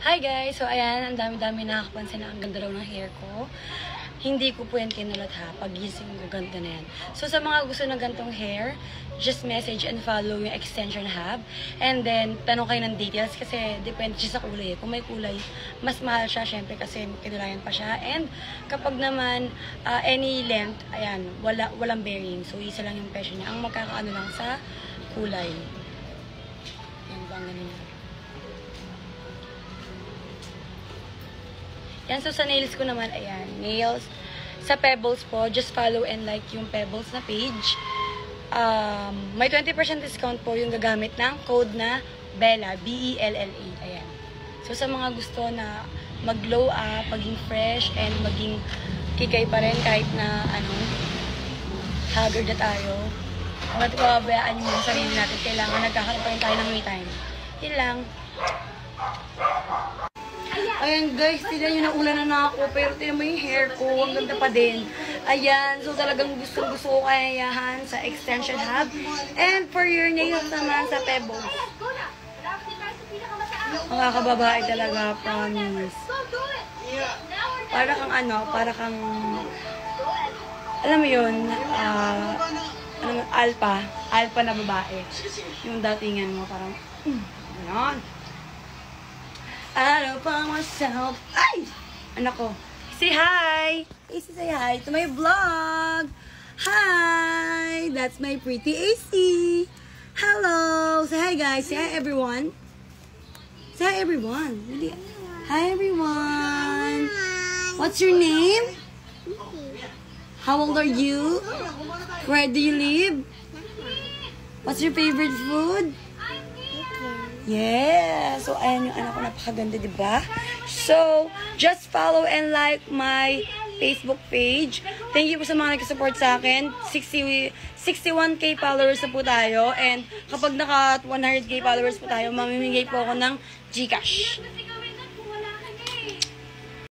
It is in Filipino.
Hi guys! So ayan, ang dami-dami nakakapansin na ang ganda raw ng hair ko. Hindi ko po yan kinulat ha. Pag-gising ko, ganda na yan. So sa mga gusto ng gantong hair, just message and follow yung extension hub. And then, tanong kayo ng details kasi depende siya sa kulay. Kung may kulay, mas mahal siya syempre kasi kinulayan pa siya. And kapag naman any length, ayan, walang bearing. So isa lang yung presyo niya. Ang magkakaano lang sa kulay. Yan ba ang ganun. Yan, so sa nails ko naman, ayan, nails. Sa Pebbles po, just follow and like yung Pebbles na page. May 20% discount po yung gagamit ng code na BELLA, B-E-L-L-A, ayan. So sa mga gusto na mag-glow up, maging fresh, and maging kikay pa rin kahit na, haggard na tayo. Huwag natin pababayaan yung sarili natin. Kailangan nagkakaroon pa rin tayo ng me time. Yun lang. Ayan guys, tignan nyo na ulan na ako, pero tignan mo yung hair ko, ang ganda pa din. Ayan, so talagang gusto ko kayayahan sa extension hub. And for your nails naman sa Pebbles. Mga kababae talaga, promise. Para kang alam mo yun, alpha na babae. Yung datingan mo, parang, gano'n. I don't find myself. Ay! Anak ko. Say hi! AC, say hi to my vlog! Hi! That's my pretty AC! Hello! Say hi guys! Say hi everyone! Say hi everyone! Hi everyone! What's your name? How old are you? Where do you live? What's your favorite food? Yeah! So, ayan yung anak ko, napakaganda, diba? So, just follow and like my Facebook page. Thank you po sa mga nag-support sa akin. 61k followers na po tayo. And kapag naka 100k followers po tayo, mamimigay po ako ng GCash.